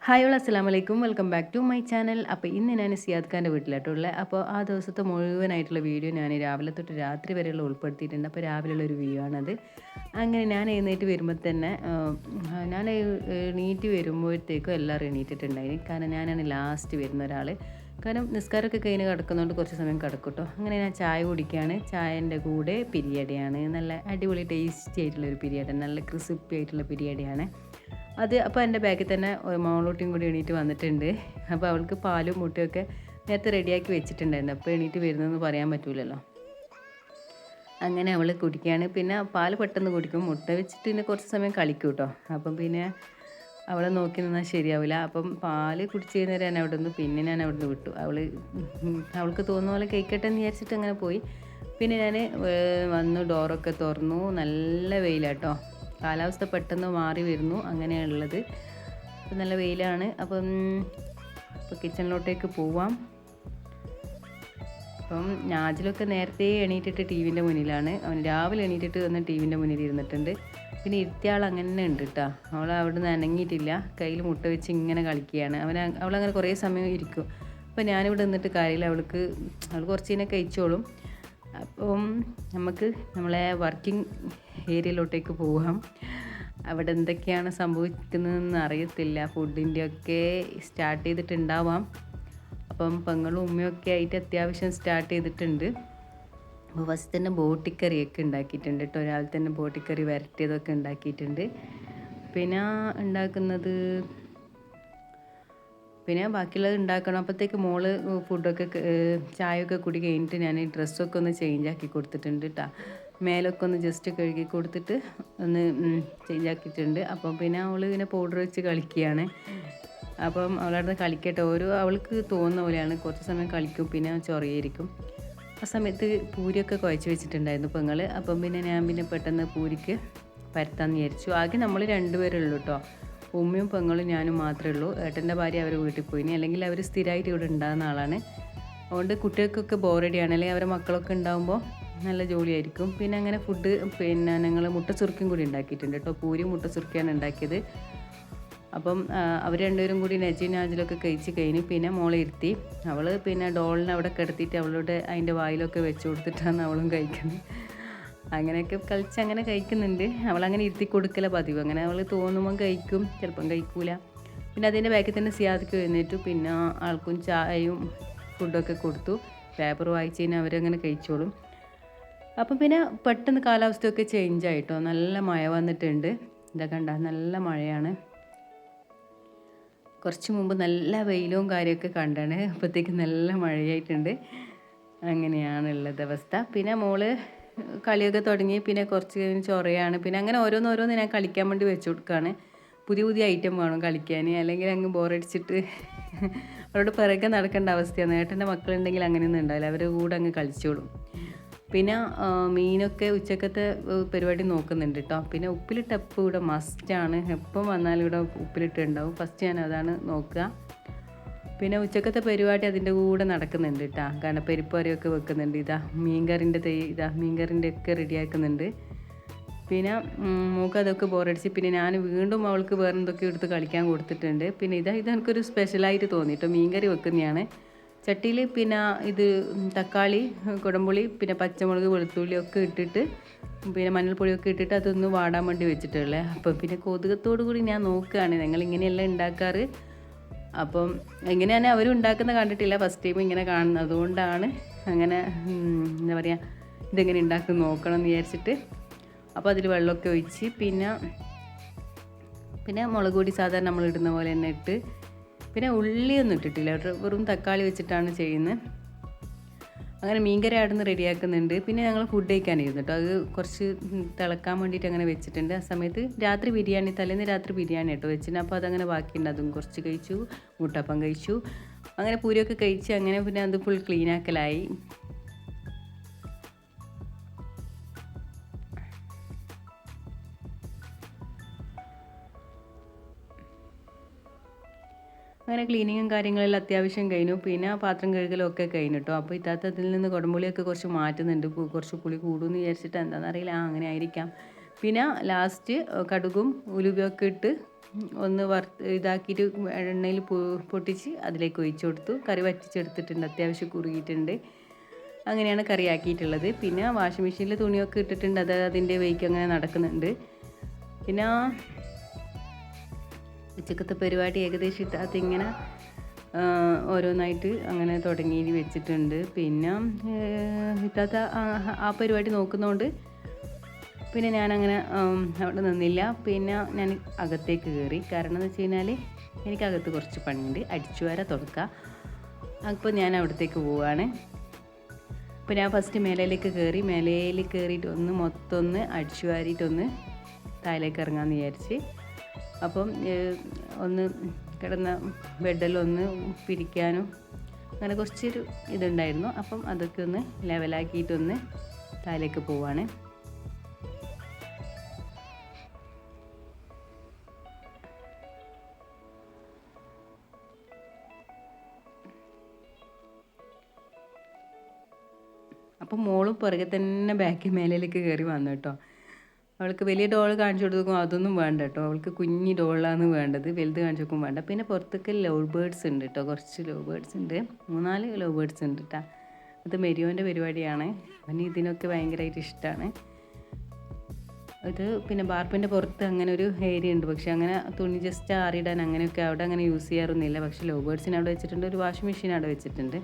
Hi all അസ്സലാമു അലൈക്കും. Welcome back to my channel. അപ്പോൾ ഇന്ന് ഞാൻ സിയാദ് ഖാൻ്റെ വീട്ടിലായിട്ടുള്ളത്. അപ്പോൾ ആ ദിവസത്തെ മുഴുവനായിട്ടുള്ള വീഡിയോ ഞാൻ രാവിലെ തൊട്ട് രാത്രി വരെയുള്ള ഉൾപ്പെടുത്തിയിട്ടുണ്ട്. അപ്പോൾ രാവിലെയുള്ള ഒരു വീഡിയോ ആണത്. അങ്ങനെ ഞാൻ എഴുന്നേറ്റ് വരുമ്പോൾ തന്നെ ഞാൻ എണീറ്റ് വരുമ്പോഴത്തേക്കും എല്ലാവരും എണീറ്റിട്ടുണ്ടായിന്. കാരണം ഞാനാണ് ലാസ്റ്റ് വരുന്ന ഒരാൾ. കാരണം നിസ്കാരമൊക്കെ കഴിഞ്ഞ് കിടക്കുന്നതുകൊണ്ട് കുറച്ച് സമയം കിടക്കും കേട്ടോ. അങ്ങനെ ഞാൻ ചായ കുടിക്കുകയാണ്. ചായൻ്റെ കൂടെ പിരിയടിയാണ്. നല്ല അടിപൊളി ടേസ്റ്റി ആയിട്ടുള്ളൊരു പിരിയടി, നല്ല ക്രിസ്പി ആയിട്ടുള്ള പിരിയടിയാണ് അത്. അപ്പോൾ എൻ്റെ ബാക്കിൽ തന്നെ മോളൂട്ടിയും കൂടി എണീറ്റ് വന്നിട്ടുണ്ട്. അപ്പോൾ അവൾക്ക് പാലും മുട്ടയൊക്കെ നേരത്തെ റെഡിയാക്കി വെച്ചിട്ടുണ്ടായിരുന്നു. അപ്പോൾ എണീറ്റ് വരുന്നതെന്ന് പറയാൻ പറ്റില്ലല്ലോ. അങ്ങനെ അവൾ കുടിക്കുകയാണ്. പിന്നെ പാൽ പെട്ടെന്ന് കുടിക്കും. മുട്ട വെച്ചിട്ട് പിന്നെ കുറച്ച് സമയം കളിക്കും കേട്ടോ. അപ്പം പിന്നെ അവളെ നോക്കി നിന്നാൽ ശരിയാവില്ല. അപ്പം പാല് കുടിച്ച് കഴിഞ്ഞാൽ ഞാൻ അവിടെ നിന്ന് പിന്നെ ഞാൻ അവിടെ നിന്ന് വിട്ടു. അവൾക്ക് തോന്നുന്ന പോലെ കഴിക്കട്ടെ എന്ന് വിചാരിച്ചിട്ട് അങ്ങനെ പോയി. പിന്നെ ഞാൻ വന്നു, ഡോറൊക്കെ തുറന്നു. നല്ല വെയിലാട്ടോ. കാലാവസ്ഥ പെട്ടെന്ന് മാറി വരുന്നു. അങ്ങനെയുള്ളത്. അപ്പം നല്ല വെയിലാണ്. ഇപ്പോൾ കിച്ചണിലോട്ടേക്ക് പോവാം. അപ്പം നാജിലൊക്കെ നേരത്തെ എണീറ്റിട്ട് ടി വിൻ്റെ മുന്നിലാണ്. അവൻ രാവിലെ എണീറ്റിട്ട് വന്ന് ടി വിൻ്റെ മുന്നിൽ ഇരുന്നിട്ടുണ്ട്. പിന്നെ ഇരുത്തിയാൾ അങ്ങനെ ഉണ്ട് കേട്ടോ. അവൾ അവിടെ നിന്ന് അനങ്ങിയിട്ടില്ല. കയ്യിൽ മുട്ട വെച്ച് ഇങ്ങനെ കളിക്കുകയാണ്. അവളങ്ങനെ കുറേ സമയം ഇരിക്കും. അപ്പോൾ ഞാനിവിടെ നിന്നിട്ട് കാര്യമില്ല. അവൾ കുറച്ച് ഇതിനെ കഴിച്ചോളും. അപ്പം നമുക്ക് നമ്മളെ വർക്കിംഗ് ഏരിയയിലോട്ടേക്ക് പോകാം. അവിടെ എന്തൊക്കെയാണ് സംഭവിക്കുന്നതെന്ന് അറിയത്തില്ല. ഫുഡിൻ്റെയൊക്കെ സ്റ്റാർട്ട് ചെയ്തിട്ടുണ്ടാവാം. അപ്പം പെങ്ങളും ഉമ്മയൊക്കെ ആയിട്ട് അത്യാവശ്യം സ്റ്റാർട്ട് ചെയ്തിട്ടുണ്ട്. അപ്പോൾ ഫസ്റ്റ് തന്നെ ബോട്ടിക്കറിയൊക്കെ ഉണ്ടാക്കിയിട്ടുണ്ട് കേട്ടോ. ഒരാൾ തന്നെ ബോട്ടിക്കറി വരട്ടിയതൊക്കെ ഉണ്ടാക്കിയിട്ടുണ്ട്. പിന്നെ ഉണ്ടാക്കുന്നത് പിന്നെ ബാക്കിയുള്ളത് ഉണ്ടാക്കണം. അപ്പോഴത്തേക്ക് മോള് ഫുഡൊക്കെ ചായയൊക്കെ കുടി കഴിഞ്ഞിട്ട് ഞാൻ ഡ്രസ്സൊക്കെ ഒന്ന് ചേഞ്ച് ആക്കി കൊടുത്തിട്ടുണ്ട് കേട്ടോ. മേലൊക്കെ ഒന്ന് ജസ്റ്റ് കഴുകി കൊടുത്തിട്ട് ഒന്ന് ചേഞ്ച് ആക്കിയിട്ടുണ്ട്. അപ്പം പിന്നെ അവൾ ഇങ്ങനെ പൗഡർ വെച്ച് കളിക്കുകയാണ്. അപ്പം അവളവിടെ കളിക്കട്ടെ. അവൾക്ക് തോന്നുന്ന പോലെയാണ്. കുറച്ച് സമയം കളിക്കും, പിന്നെ ചൊറിയായിരിക്കും. ആ സമയത്ത് പൂരിയൊക്കെ കുഴച്ച് വെച്ചിട്ടുണ്ടായിരുന്നു പെങ്ങൾ. അപ്പം പിന്നെ ഞാൻ പെട്ടെന്ന് പൂരിക്ക് പരത്താമെന്ന് വിചാരിച്ചു. ആകെ നമ്മൾ രണ്ടുപേരുള്ളൂ കേട്ടോ. ഉമ്മയും പെങ്ങളും ഞാനും മാത്രമേ ഉള്ളൂ. ഏട്ടൻ്റെ ഭാര്യ അവർ വീട്ടിൽ പോയിനി. അല്ലെങ്കിൽ അവർ സ്ഥിരമായിട്ട് ഇവിടെ ഉണ്ടാകുന്ന ആളാണ്. അതുകൊണ്ട് കുട്ടികൾക്കൊക്കെ ബോറടിയാണ്. അല്ലെങ്കിൽ അവരെ മക്കളൊക്കെ ഉണ്ടാകുമ്പോൾ നല്ല ജോലിയായിരിക്കും. പിന്നെ അങ്ങനെ ഫുഡ് ഞങ്ങൾ മുട്ട സുറുക്കിയും കൂടി ഉണ്ടാക്കിയിട്ടുണ്ട് കേട്ടോ. പൂരി മുട്ട സുറുക്കിയാണ് ഉണ്ടാക്കിയത്. അപ്പം അവർ രണ്ടുപേരും കൂടി നാജിലൊക്കെ കഴിച്ച് കഴിഞ്ഞ് പിന്നെ മോളെ ഇരുത്തി. അവൾ പിന്നെ ഡോളിനെ അവിടെ കിടത്തിയിട്ട് അവളുടെ അതിൻ്റെ വായിലൊക്കെ വെച്ച് കൊടുത്തിട്ടാണ് അവളും കഴിക്കുന്നത്. അങ്ങനെയൊക്കെ കളിച്ച് അങ്ങനെ കഴിക്കുന്നുണ്ട്. അവളങ്ങനെ ഇരുത്തി കൊടുക്കല പതിവ്. അങ്ങനെ അവൾ തോന്നുമ്പം കഴിക്കും, ചിലപ്പം കഴിക്കൂല. പിന്നെ അതിൻ്റെ ബാക്കിൽ തന്നെ സിയാദിക്ക് എഴുന്നേറ്റു. പിന്നെ ആൾക്കും ചായയും ഫുഡൊക്കെ കൊടുത്തു. പേപ്പർ വായിച്ച് കഴിഞ്ഞാൽ അവരങ്ങനെ കഴിച്ചോളും. അപ്പം പിന്നെ പെട്ടെന്ന് കാലാവസ്ഥയൊക്കെ ചേഞ്ച് ആയിട്ടോ. നല്ല മഴ വന്നിട്ടുണ്ട്. ഇതൊക്കെ കണ്ട നല്ല മഴയാണ്. കുറച്ച് മുമ്പ് നല്ല വെയിലും കാര്യമൊക്കെ കണ്ടാണ്. അപ്പോഴത്തേക്ക് നല്ല മഴയായിട്ടുണ്ട്. അങ്ങനെയാണുള്ളത് അവസ്ഥ. പിന്നെ മോള് കളിയൊക്കെ തുടങ്ങി. പിന്നെ കുറച്ച് കഴിഞ്ഞ് ചൊറയാണ്. പിന്നെ അങ്ങനെ ഓരോന്നോരോന്ന് ഞാൻ കളിക്കാൻ വേണ്ടി വെച്ച് കൊടുക്കുകയാണ്. പുതിയ പുതിയ ഐറ്റം വേണം കളിക്കാൻ. അല്ലെങ്കിൽ അങ്ങ് ബോറടിച്ചിട്ട് അവരോട് പിറകെ നടക്കേണ്ട അവസ്ഥയാണ്. ഏട്ടൻ്റെ മക്കളുണ്ടെങ്കിൽ അങ്ങനെയൊന്നും ഉണ്ടാവില്ല. അവരുടെ കൂടെ അങ്ങ് കളിച്ചോളും. പിന്നെ മീനൊക്കെ ഉച്ചക്കത്തെ പരിപാടി നോക്കുന്നുണ്ട് കേട്ടോ. പിന്നെ ഉപ്പിലിട്ട് എപ്പോൾ ഇവിടെ മസ്റ്റാണ്. എപ്പം വന്നാലും ഇവിടെ ഉപ്പിലിട്ടുണ്ടാവും. ഫസ്റ്റ് ഞാൻ അതാണ് നോക്കുക. പിന്നെ ഉച്ചക്കത്തെ പരിപാടി അതിൻ്റെ കൂടെ നടക്കുന്നുണ്ട് കേട്ടോ. കാരണം പരിപ്പ് കറിയൊക്കെ വെക്കുന്നുണ്ട്. മീൻകറിൻ്റെ ഒക്കെ റെഡിയാക്കുന്നുണ്ട്. പിന്നെ മൂക്ക് അതൊക്കെ ബോറടിച്ച് പിന്നെ ഞാൻ വീണ്ടും അവൾക്ക് വേറെ എന്തൊക്കെ എടുത്ത് കളിക്കാൻ കൊടുത്തിട്ടുണ്ട്. പിന്നെ ഇതെനിക്കൊരു സ്പെഷ്യലായിട്ട് തോന്നി കേട്ടോ. മീൻകറി വെക്കുന്നതാണ് ചട്ടിയിൽ. പിന്നെ ഇത് തക്കാളി, കുടംപുളി, പിന്നെ പച്ചമുളക്, വെളുത്തുള്ളി ഒക്കെ ഇട്ടിട്ട് പിന്നെ മഞ്ഞൾപ്പൊടിയൊക്കെ ഇട്ടിട്ട് അതൊന്ന് വാടാൻ വേണ്ടി വെച്ചിട്ടുള്ളത്. അപ്പം പിന്നെ കൊതുകത്തോടു കൂടി ഞാൻ നോക്കുകയാണ് ഞങ്ങൾ ഇങ്ങനെയെല്ലാം ഉണ്ടാക്കാറ്. അപ്പം എങ്ങനെയാണ് അവരും ഉണ്ടാക്കുന്നത് കണ്ടിട്ടില്ല, ഫസ്റ്റ് ടൈം ഇങ്ങനെ കാണുന്നത്. അതുകൊണ്ടാണ് അങ്ങനെ എന്താ പറയുക, ഇതെങ്ങനെ ഉണ്ടാക്കി നോക്കണം എന്ന് വിചാരിച്ചിട്ട്. അപ്പോൾ അതിൽ വെള്ളമൊക്കെ ഒഴിച്ച് പിന്നെ മുളക് പൊടി സാധാരണ നമ്മൾ ഇടുന്ന പോലെ തന്നെ ഇട്ട്, പിന്നെ ഉള്ളിയൊന്നും ഇട്ടിട്ടില്ല, വെറും തക്കാളി വെച്ചിട്ടാണ് ചെയ്യുന്നത്. അങ്ങനെ മീൻകറി ആടുന്ന് റെഡിയാക്കുന്നുണ്ട്. പിന്നെ ഞങ്ങൾ ഫുഡ് കഴിക്കാനിരുന്നു കേട്ടോ. അത് കുറച്ച് തിളക്കാൻ വേണ്ടിയിട്ട് അങ്ങനെ വെച്ചിട്ടുണ്ട്. ആ സമയത്ത് തലേന്ന് രാത്രി ബിരിയാണി കേട്ടോ വെച്ചിട്ട്. അപ്പോൾ അതങ്ങനെ ബാക്കിയുണ്ട്. അതും കുറച്ച് കഴിച്ചു. മുട്ടപ്പം കഴിച്ചു. അങ്ങനെ പൂരിയൊക്കെ കഴിച്ച് അങ്ങനെ പിന്നെ അത് ഫുൾ ക്ലീനാക്കലായി. അങ്ങനെ ക്ലീനിങ്ങും കാര്യങ്ങളെല്ലാം അത്യാവശ്യം കഴിഞ്ഞു. പിന്നെ പാത്രം കഴുകലും ഒക്കെ കഴിഞ്ഞു കേട്ടോ. അപ്പോൾ അതിൽ നിന്ന് കുടംപുളിയൊക്കെ കുറച്ച് മാറ്റുന്നുണ്ട്. കുറച്ച് പുളി കൂടുമെന്ന് വിചാരിച്ചിട്ട് എന്താണെന്നറിയില്ല. അങ്ങനെ ആയിരിക്കാം. പിന്നെ ലാസ്റ്റ് കടുകും ഉലുവയൊക്കെ ഇട്ട് ഒന്ന് ഇതാക്കിയിട്ട് എണ്ണയിൽ പൊട്ടിച്ച് അതിലേക്ക് ഒഴിച്ചു കൊടുത്തു. കറി വറ്റിച്ചെടുത്തിട്ടുണ്ട്, അത്യാവശ്യം കുറുകിയിട്ടുണ്ട്. അങ്ങനെയാണ് കറി ആക്കിയിട്ടുള്ളത്. പിന്നെ വാഷിംഗ് മെഷീനിൽ തുണിയൊക്കെ ഇട്ടിട്ടുണ്ട്, അത് അതിൻ്റെ വെയ്ക്ക് അങ്ങനെ നടക്കുന്നുണ്ട്. പിന്നെ ഉച്ചക്കത്തെ പരിപാടി ഏകദേശം അതിങ്ങനെ ഓരോന്നായിട്ട് അങ്ങനെ തുടങ്ങി വെച്ചിട്ടുണ്ട്. പിന്നെ ഇത്താത്ത ആ പരിപാടി നോക്കുന്നതുകൊണ്ട് പിന്നെ ഞാനങ്ങനെ അവിടെ നിന്നില്ല. പിന്നെ ഞാൻ അകത്തേക്ക് കയറി. കാരണം എന്ന് വെച്ച് കഴിഞ്ഞാൽ എനിക്കകത്ത് കുറച്ച് പണിയുണ്ട്, അടിച്ചു വാര തുടക്കുക. അപ്പോൾ ഞാൻ അവിടത്തേക്ക് പോവുകയാണ്. അപ്പോൾ ഞാൻ ഫസ്റ്റ് മേലയിലേക്ക് കയറി. മേലയിൽ കയറിയിട്ട് മൊത്തം ഒന്ന് അടിച്ചു വാരിയിട്ടൊന്ന് താഴേക്ക് ഇറങ്ങാമെന്ന് വിചാരിച്ച്. അപ്പം ഒന്ന് കിടന്ന ബെഡെല്ലാം പിരിക്കാനും അങ്ങനെ കുറച്ചൊരു ഇതുണ്ടായിരുന്നു. അപ്പം അതൊക്കെ ഒന്ന് ലെവലാക്കിയിട്ടൊന്ന് താഴേക്ക് പോവാണ്. അപ്പം മോളും പുറകെ തന്നെ ബാക്കിൽ മേലേക്ക് കയറി വന്നു കേട്ടോ. അവൾക്ക് വലിയ ഡോൾ കാണിച്ചു കൊടുക്കും, അതൊന്നും വേണ്ട കേട്ടോ. അവൾക്ക് കുഞ്ഞി ഡോളാണ് വേണ്ടത്, വലുത് കാണിച്ചു കൊടുക്കും വേണ്ട. പിന്നെ പുറത്തൊക്കെ ലവ് ബേർഡ്സ് ഉണ്ട് കേട്ടോ, കുറച്ച് ലവ് ബേർഡ്സ് ഉണ്ട്, 3-4 ലവ് ബേർഡ്സ് ഉണ്ട് കേട്ടോ. അത് മെരിയോൻ്റെ പരിപാടിയാണ്. അവന് ഇതിനൊക്കെ ഭയങ്കരമായിട്ട് ഇഷ്ടമാണ്. ഇത് പിന്നെ ബാർപ്പിൻ്റെ പുറത്ത് അങ്ങനെ ഒരു ഏരിയ ഉണ്ട്, പക്ഷെ അങ്ങനെ തുണി ജസ്റ്റ് ആറിയിടാൻ അങ്ങനെയൊക്കെ അവിടെ അങ്ങനെ യൂസ് ചെയ്യാറൊന്നുമില്ല. പക്ഷേ ലവ് ബേർഡ്സിന് അവിടെ വെച്ചിട്ടുണ്ട്, ഒരു വാഷിംഗ് മെഷീൻ അവിടെ വെച്ചിട്ടുണ്ട്.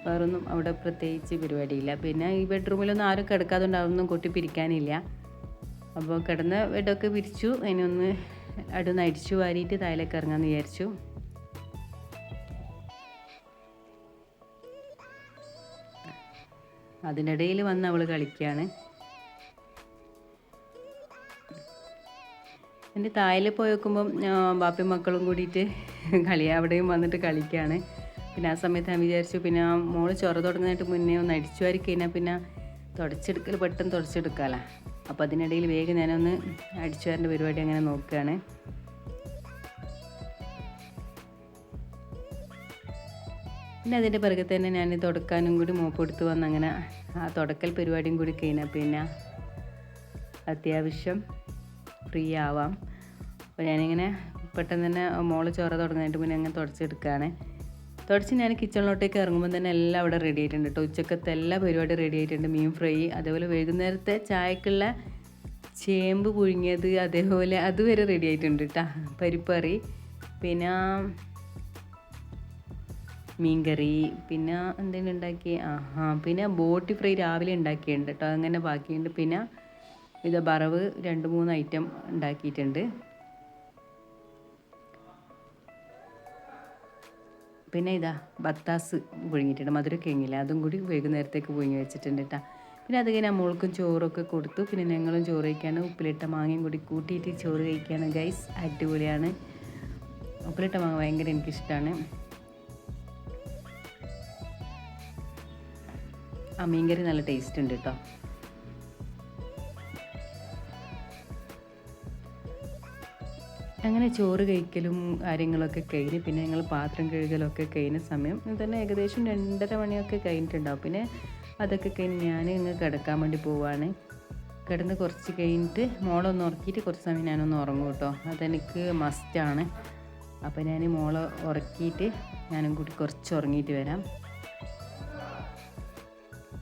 വേറൊന്നും അവിടെ പ്രത്യേകിച്ച് പരിപാടിയില്ല. പിന്നെ ഈ ബെഡ്റൂമിലൊന്നും ആരും കിടക്കാതുകൊണ്ട് അതൊന്നും കൊട്ടി പിരിക്കാനില്ല. അപ്പോൾ കിടന്ന ബെഡൊക്കെ പിരിച്ചു. അതിനൊന്ന് അടുന്ന് അടിച്ചു വാരിയിട്ട് താഴേക്ക് ഇറങ്ങാമെന്ന് വിചാരിച്ചു. അതിനിടയിൽ വന്ന് അവൾ കളിക്കുകയാണ്. എൻ്റെ താഴെ പോയി നോക്കുമ്പം ബാപ്പയും മക്കളും കൂടിയിട്ട് അവിടെയും വന്നിട്ട് കളിക്കുകയാണ്. പിന്നെ ആ സമയത്ത് ഞാൻ വിചാരിച്ചു, പിന്നെ മോള് ചൊറ തുടങ്ങുന്നതായിട്ട് മുന്നേ ഒന്ന് അടിച്ചു വാരി കഴിഞ്ഞാൽ പിന്നെ തുടച്ചെടുക്കൽ പെട്ടെന്ന് തുടച്ചെടുക്കാമല്ലോ. അപ്പോൾ അതിനിടയിൽ വേഗം ഞാനൊന്ന് അടിച്ചു വാരേണ്ട പരിപാടി അങ്ങനെ നോക്കുകയാണ്. പിന്നെ അതിൻ്റെ പിറകെ തന്നെ ഞാൻ തുടക്കാനും കൂടി മോപ്പെടുത്ത് വന്ന് അങ്ങനെ ആ തുടക്കൽ പരിപാടിയും കൂടി കഴിഞ്ഞാൽ പിന്നെ അത്യാവശ്യം ഫ്രീ ആവാം. അപ്പോൾ ഞാനിങ്ങനെ പെട്ടെന്ന് തന്നെ മോള് ചൊറ തുടങ്ങാനായിട്ട് പിന്നെ അങ്ങനെ തുടച്ചെടുക്കുകയാണ്. തുടച്ച് ഞാൻ കിച്ചണിലോട്ടേക്ക് ഇറങ്ങുമ്പോൾ തന്നെ എല്ലാം അവിടെ റെഡി ആയിട്ടുണ്ട് കേട്ടോ. ഉച്ചക്കത്തെ എല്ലാ പരിപാടിയും റെഡി ആയിട്ടുണ്ട്. മീൻ ഫ്രൈ, അതേപോലെ വൈകുന്നേരത്തെ ചായക്കുള്ള ചേമ്പ് പുഴുങ്ങിയത്, അതേപോലെ അതുവരെ റെഡി ആയിട്ടുണ്ട് കേട്ടോ. പരിപ്പറി, പിന്നെ മീൻകറി, പിന്നെ എന്തെങ്കിലും ഉണ്ടാക്കി, പിന്നെ ബോട്ടി ഫ്രൈ രാവിലെ ഉണ്ടാക്കിയിട്ടുണ്ട് കേട്ടോ, അങ്ങനെ ബാക്കിയുണ്ട്. പിന്നെ ഇത് വറവ് 2-3 ഐറ്റം ഉണ്ടാക്കിയിട്ടുണ്ട്. പിന്നെ ഇതാ ബത്താസ് പുഴുങ്ങിയിട്ടുണ്ട്, മധുരക്കിഴങ്ങില്ല, അതും കൂടി വൈകുന്നേരത്തേക്ക് പുഴുങ്ങി വെച്ചിട്ടുണ്ട് കേട്ടോ. പിന്നെ അത് കഴിഞ്ഞാൽ മോൾക്കും ചോറൊക്കെ കൊടുത്തു. പിന്നെ ഞങ്ങളും ചോറ് കഴിക്കുകയാണ്. ഉപ്പിലിട്ട മാങ്ങയും കൂടി കൂട്ടിയിട്ട് ചോറ് കഴിക്കുകയാണ് ഗൈസ്. അടിപൊളിയാണ്. ഉപ്പിലിട്ട മാങ്ങ ഭയങ്കര എനിക്കിഷ്ടമാണ്. ആ മീൻകറി നല്ല ടേസ്റ്റ് ഉണ്ട് കേട്ടോ. അങ്ങനെ ചോറ് കഴിക്കലും കാര്യങ്ങളൊക്കെ കഴിഞ്ഞ് പിന്നെ ഞങ്ങൾ പാത്രം കഴുകലൊക്കെ കഴിഞ്ഞ സമയം തന്നെ ഏകദേശം 2:30 മണിയൊക്കെ കഴിഞ്ഞിട്ടുണ്ടാവും. പിന്നെ അതൊക്കെ കഴിഞ്ഞ് ഞാൻ ഇങ്ങ് കിടക്കാൻ വേണ്ടി പോവുകയാണ്. കിടന്ന് കുറച്ച് കഴിഞ്ഞിട്ട് മോളൊന്ന് ഉറക്കിയിട്ട് കുറച്ച് സമയം ഞാനൊന്ന് ഉറങ്ങും കേട്ടോ, അതെനിക്ക് മസ്റ്റാണ്. അപ്പോൾ ഞാൻ മോളെ ഉറക്കിയിട്ട് ഞാനും കൂടി കുറച്ച് ഉറങ്ങിയിട്ട് വരാം.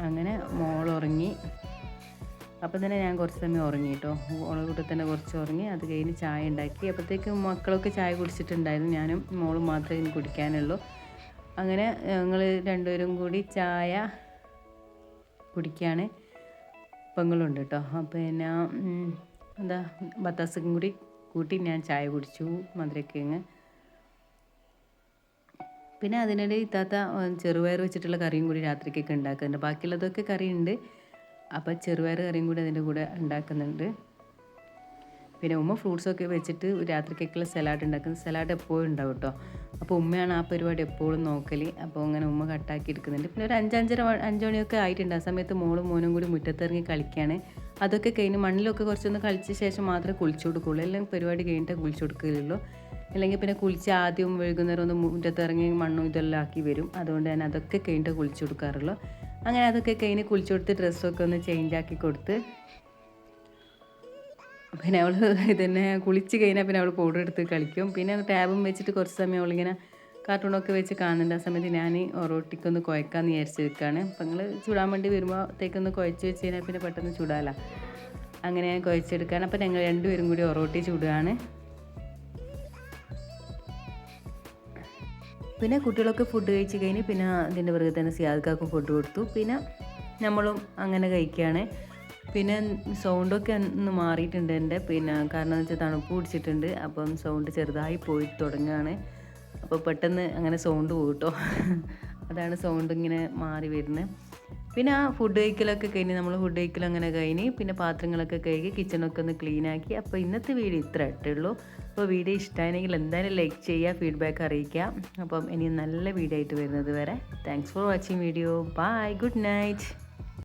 അങ്ങനെ മോളുറങ്ങി. അപ്പം തന്നെ ഞാൻ കുറച്ച് സമയം ഉറങ്ങി കേട്ടോ. ഓളെ കൂടെ തന്നെ കുറച്ച് ഉറങ്ങി. അത് കഴിഞ്ഞ് ചായ ഉണ്ടാക്കി. അപ്പോഴത്തേക്കും മക്കളൊക്കെ ചായ കുടിച്ചിട്ടുണ്ടായിരുന്നു, ഞാനും മോളും മാത്രമേ ഇനി കുടിക്കാനുള്ളൂ. അങ്ങനെ ഞങ്ങൾ രണ്ടുപേരും കൂടി ചായ കുടിക്കുകയാണ്. പെങ്ങളുണ്ട് കേട്ടോ. പിന്നെ എന്താ ബത്താസും കൂടി കൂട്ടി ഞാൻ ചായ കുടിച്ചു, മധുരക്കിഴങ്ങ്. പിന്നെ അതിനിടയിൽ ഇത്താത്ത ചെറുപയർ വെച്ചിട്ടുള്ള കറിയും കൂടി രാത്രിക്കൊക്കെ ഉണ്ടാക്കുന്നുണ്ട്. ബാക്കിയുള്ളതൊക്കെ കറിയുണ്ട്, അപ്പോൾ ചെറുപയർ കറിയും കൂടി അതിൻ്റെ കൂടെ ഉണ്ടാക്കുന്നുണ്ട്. പിന്നെ ഉമ്മ ഫ്രൂട്ട്സൊക്കെ വെച്ചിട്ട് രാത്രിക്കൊക്കെയുള്ള സലാഡ് ഉണ്ടാക്കുന്നത്. സലാഡ് എപ്പോഴും ഉണ്ടാവും കേട്ടോ. അപ്പോൾ ഉമ്മയാണ് ആ പരിപാടി എപ്പോഴും നോക്കൽ. അപ്പോൾ അങ്ങനെ ഉമ്മ കട്ടാക്കി എടുക്കുന്നുണ്ട്. പിന്നെ ഒരു 5 മണിയൊക്കെ ആയിട്ടുണ്ട്. ആ സമയത്ത് മോളും മോനും കൂടി മുറ്റത്തിറങ്ങി കളിക്കുകയാണ്. അതൊക്കെ കഴിഞ്ഞ് മണ്ണിലൊക്കെ കുറച്ചൊന്ന് കളിച്ച ശേഷം മാത്രമേ കുളിച്ചു കൊടുക്കുകയുള്ളൂ. അല്ലെങ്കിൽ പരിപാടി കഴിഞ്ഞിട്ട് കുളിച്ചു കൊടുക്കുകയുള്ളൂ. അല്ലെങ്കിൽ പിന്നെ കുളിച്ച് ആദ്യം വൈകുന്നേരം ഒന്ന് മുറ്റത്തിറങ്ങി മണ്ണും ഇതെല്ലാം ആക്കി വരും. അതുകൊണ്ട് ഞാൻ അതൊക്കെ കഴിഞ്ഞിട്ട് കുളിച്ചു കൊടുക്കാറുള്ളൂ. അങ്ങനെ അതൊക്കെ കഴിഞ്ഞ് കുളിച്ചു കൊടുത്ത് ഡ്രസ്സൊക്കെ ഒന്ന് ചേഞ്ച് ആക്കി കൊടുത്ത് പിന്നെ അവൾ ഇതന്നെ കുളിച്ച് കഴിഞ്ഞാൽ പിന്നെ അവൾ പൗഡർ എടുത്ത് കളിക്കും. പിന്നെ ടാബും വെച്ചിട്ട് കുറച്ച് സമയം അവളിങ്ങനെ കാർട്ടൂണൊക്കെ വെച്ച് കാണുന്നുണ്ട്. ആ സമയത്ത് ഞാൻ ഒറോട്ടിക്കൊന്ന് കുഴക്കാമെന്ന് വിചാരിച്ച് വെക്കുകയാണ്. അപ്പം നിങ്ങൾ ചുടാൻ വേണ്ടി വരുമ്പോഴത്തേക്കൊന്ന് കുഴച്ച് വെച്ച് കഴിഞ്ഞാൽ പിന്നെ പെട്ടെന്ന് ചുടാമല്ലോ. അങ്ങനെ ഞാൻ കുഴച്ചെടുക്കുകയാണ്. അപ്പം ഞങ്ങൾ രണ്ടുപേരും കൂടി ഒറോട്ടി ചുടുകയാണ്. പിന്നെ കുട്ടികളൊക്കെ ഫുഡ് കഴിച്ച് കഴിഞ്ഞ് പിന്നെ അതിൻ്റെ പുറകെ തന്നെ സിയാദ്ക്കാക്കും ഫുഡ് കൊടുത്തു. പിന്നെ നമ്മളും അങ്ങനെ കഴിക്കുകയാണ്. പിന്നെ സൗണ്ടൊക്കെ ഒന്ന് മാറിയിട്ടുണ്ട് എൻ്റെ, പിന്നെ കാരണം എന്ന് വെച്ചാൽ തണുപ്പ് പിടിച്ചിട്ടുണ്ട്. അപ്പം സൗണ്ട് ചെറുതായി പോയി തുടങ്ങുകയാണ്. അപ്പോൾ പെട്ടെന്ന് അങ്ങനെ സൗണ്ട് പോകും കേട്ടോ. അതാണ് സൗണ്ട് ഇങ്ങനെ മാറി വരുന്നത്. പിന്നെ ആ ഫുഡ് കഴിക്കലൊക്കെ കഴിഞ്ഞ് നമ്മൾ ഫുഡ് കഴിക്കൽ അങ്ങനെ കഴിഞ്ഞ് പിന്നെ പാത്രങ്ങളൊക്കെ കഴുകി കിച്ചണൊക്കെ ഒന്ന് ക്ലീൻ ആക്കി. അപ്പോൾ ഇന്നത്തെ വീഡിയോ ഇത്ര ഇട്ടുള്ളൂ. അപ്പോൾ വീഡിയോ ഇഷ്ടമായെങ്കിൽ എന്തായാലും ലൈക്ക് ചെയ്യുക, ഫീഡ്ബാക്ക് അറിയിക്കുക. അപ്പം ഇനി നല്ല വീഡിയോ ആയിട്ട് വരുന്നത് വരെ thanks for watching video. Bye, good night.